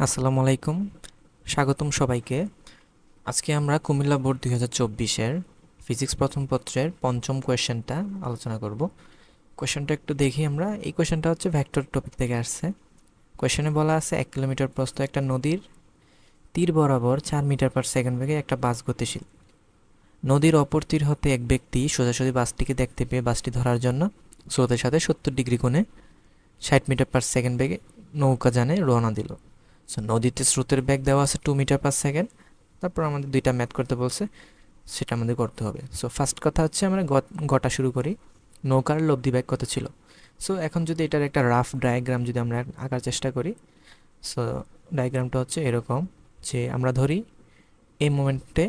আসসালামু আলাইকুম, স্বাগতম সবাইকে। আজকে আমরা কুমিল্লা বোর্ড 2024-এর ফিজিক্স প্রথম পত্রের পঞ্চম কোয়েশ্চেনটা আলোচনা করব। কোয়েশ্চেনটা একটু দেখি আমরা। এই কোয়েশ্চেনটা হচ্ছে ভেক্টর টপিক থেকে আসছে। কোয়েশ্চেনে বলা আছে 1 কিলোমিটার প্রস্থ একটা নদীর তীর বরাবর 4 মিটার/সেকেন্ড বেগে একটা বাস গতিশীল। নদীর অপর তীর হতে এক ব্যক্তি সোজাসুজি বাসটিকে দেখতে পেয়ে বাসটি ধরার জন্য স্রোতের সাথে 70 ডিগ্রি কোণে 60 মিটার/সেকেন্ড বেগে নৌকাযানে রওনা দিল। সো নদীতে স্রোতের বেগ দেওয়া আছে 2 মিটার/সেকেন্ড। তারপর আমাদের দুইটা ম্যাথ করতে বলছে, সেটা আমাদের করতে হবে। সো ফার্স্ট কথা হচ্ছে আমরা গটা শুরু করি। নৌকার লব্ধি বেগ কত ছিল? সো এখন যদি এটার একটা রাফ ডায়াগ্রাম যদি আমরা আঁকার চেষ্টা করি, সো ডায়াগ্রামটা হচ্ছে এরকম যে আমরা ধরি এই মোমেন্টে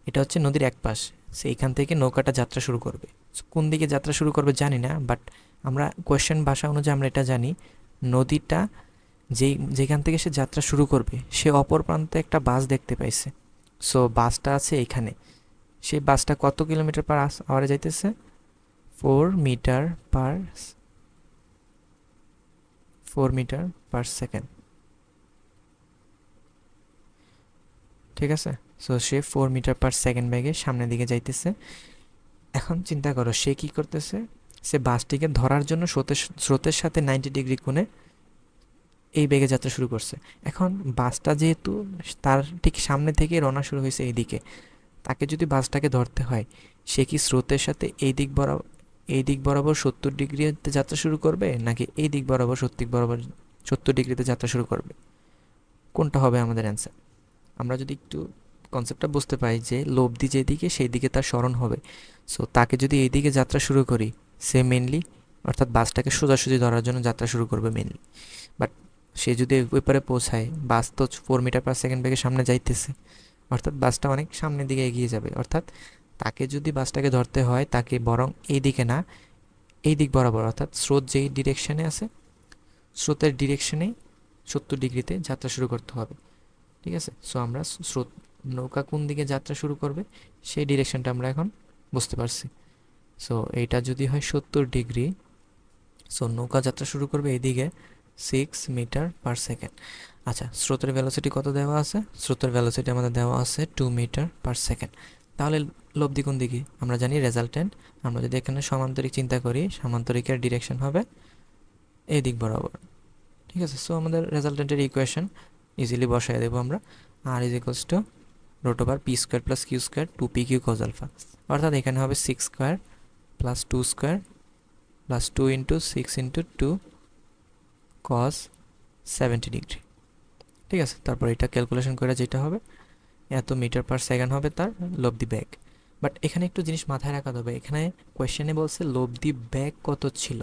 এটা হচ্ছে নদীর এক পাশ। সো এইখান থেকে নৌকাটা যাত্রা শুরু করবে। সো কোন দিকে যাত্রা শুরু করবে জানি না, বাট আমরা কোয়েশ্চেন ভাষা অনুযায়ী আমরা এটা জানি, নদীটা যেখান থেকে সে যাত্রা শুরু করবে সে অপর প্রান্তে একটা বাস দেখতে পাইছে। সো বাসটা আছে এখানে। সেই বাসটা কত কিলোমিটার/আওয়ারে যাইতেছে? 4 মিটার/সেকেন্ড। ঠিক আছে। সো সে 4 মিটার/সেকেন্ড বেগে সামনের দিকে যাইতেছে। এখন চিন্তা করো সে কি করতেছে, সে বাসটিকে ধরার জন্য স্রোতের সাথে 90 ডিগ্রি কোণে এই বেগে যাত্রা শুরু করছে। এখন বাসটা যেহেতু তার ঠিক সামনে থেকে রওনা শুরু হয়েছে এইদিকে, তাকে যদি বাসটাকে ধরতে হয়, সে কি স্রোতের সাথে এই দিক বরাবর 70 ডিগ্রিতে যাত্রা শুরু করবে, নাকি এই দিক বরাবর 70 ডিগ্রিতে যাত্রা শুরু করবে? কোনটা হবে আমাদের অ্যান্সার? আমরা যদি একটু কনসেপ্টটা বুঝতে পারি যে লব্ধি যেদিকে সেই দিকে তার স্মরণ হবে। সো তাকে যদি এইদিকে যাত্রা শুরু করি, সে মেনলি অর্থাৎ বাসটাকে সোজাসুজি ধরার জন্য যাত্রা শুরু করবে মেনলি। বাট সে যদি ওই পারে পৌঁছায়, বাস তো 4 মিটার/সেকেন্ড বেগে সামনে যাইতেছে, অর্থাৎ বাসটা অনেক সামনের দিকে এগিয়ে যাবে। অর্থাৎ তাকে যদি বাসটাকে ধরতে হয়, তাকে বরং এই দিকে না, এই দিক বরাবর, অর্থাৎ স্রোত যেই ডিরেকশনে আছে স্রোতের ডিরেকশনেই 70 ডিগ্রিতে যাত্রা শুরু করতে হবে। ঠিক আছে। সো আমরা নৌকা কোন দিকে যাত্রা শুরু করবে সেই ডিরেকশনটা আমরা এখন বুঝতে পারছি। সো এইটা যদি হয় 70 ডিগ্রি, সো নৌকা যাত্রা শুরু করবে এইদিকে 6 মিটার/সেকেন্ড। আচ্ছা, স্রোতের ভেলোসিটি কত দেওয়া আছে? স্রোতের ভেলোসিটি আমাদের দেওয়া আছে 2 মিটার/সেকেন্ড। তাহলে লব্ধি কোন দিকে? আমরা জানি রেজাল্টেন্ট। আমরা যদি এখানে সমান্তরিক চিন্তা করি, সমান্তরিকের ডিরেকশন হবে এই দিক বরাবর। ঠিক আছে। সো আমাদের রেজাল্টেন্টের ইকুয়েশন ইজিলি বসাই দেবো আমরা। R is equals to √p² + q² 2pq cos alpha. অর্থাৎ এখানে হবে 6² + 2² + 2 × 6 × 2 cos 70 ডিগ্রি। ঠিক আছে। তারপর এটা ক্যালকুলেশন করে যেটা হবে এত মিটার/সেকেন্ড হবে তার লব্ধি বেগ। বাট এখানে একটু জিনিস মাথায় রাখা হবে, এখানে কোয়েশ্চেনে বলছে লব্ধি বেগ কত ছিল।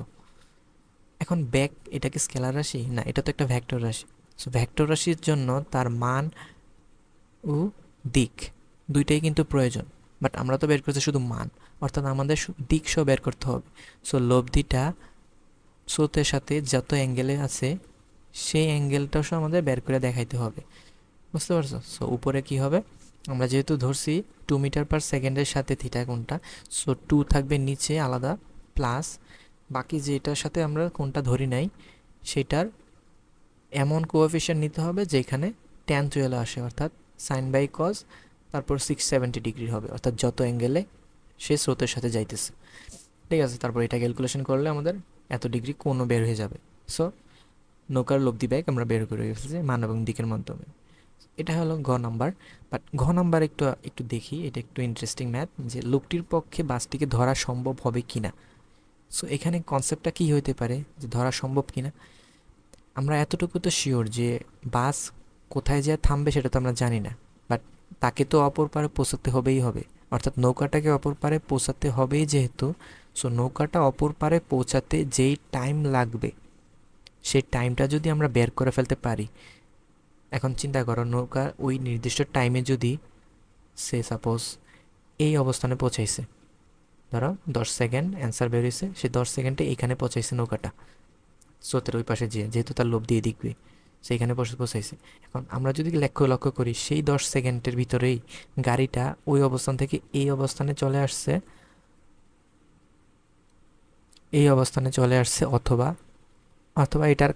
এখন বেগ এটা কি স্কেলার রাশি? না, এটা তো একটা ভেক্টর রাশি। সো ভেক্টর রাশির জন্য তার মান ও দিক দুইটাই কিন্তু প্রয়োজন। বাট আমরা তো বের করছি শুধু মান, অর্থাৎ আমাদের দিক সহ বের করতে হবে। সো লব্ধিটা স্রোতের সাথে যত অ্যাঙ্গেলে আছে সেই অ্যাঙ্গেলটাও সহ আমাদের বের করে দেখাইতে হবে। বুঝতে পারছো? সো উপরে কি হবে, আমরা যেহেতু ধরছি 2 মিটার/সেকেন্ডের সাথে থিটা কোণটা, সো 2 থাকবে নিচে আলাদা, প্লাস বাকি যেটার সাথে আমরা কোণটা ধরি নাই সেটার এমন কোএফিশিয়েন্ট নিতে হবে যেখানে ট্যান চলে আসে, অর্থাৎ sin/cos, তারপর 670 ডিগ্রি হবে, অর্থাৎ যত অ্যাঙ্গেলে সে স্রোতের সাথে যাইতেছে। ঠিক আছে। তারপর এটা ক্যালকুলেশন করলে আমাদের এত ডিগ্রি কোণও বের হয়ে যাবে। সো নৌকার লব্ধি বেগ আমরা বের করে ফেলছি মান এবং দিকের মাধ্যমে। এটা হলো ঘ নাম্বার। বাট ঘ নাম্বার একটু একটু দেখি, এটা একটু ইন্টারেস্টিং ম্যাথ, যে লোকটির পক্ষে বাসটিকে ধরা সম্ভব হবে কিনা। সো এখানে কনসেপ্টটা কী হইতে পারে যে ধরা সম্ভব কিনা। আমরা এতটুকু তো শিওর যে বাস কোথায় যেয়ে থামবে সেটা তো আমরা জানি না, বাট তাকে তো অপর পারে পৌঁছাতে হবেই হবে, অর্থাৎ নৌকাটাকে অপর পারে পৌঁছাতে হবেই যেহেতু। সো নৌকাটা অপর পারে পৌঁছাতে যেই টাইম লাগবে সেই টাইমটা যদি আমরা বের করে ফেলতে পারি, এখন চিন্তা করো নৌকা ওই নির্দিষ্ট টাইমে যদি সে সাপোজ এই অবস্থানে পৌঁছাইছে, ধরো 10 সেকেন্ড অ্যান্সার বেরিয়েছে, সে 10 সেকেন্ডে এইখানে পৌঁছাইছে নৌকাটা স্রোতের ওই পাশে যেহেতু তার লোভ দিয়ে দিকবে সেইখানে পৌঁছাইছে। এখন আমরা যদি লক্ষ্য করি সেই 10 সেকেন্ডের ভিতরেই গাড়িটা ওই অবস্থান থেকে এই অবস্থানে চলে আসছে, অথবা অথবা এটার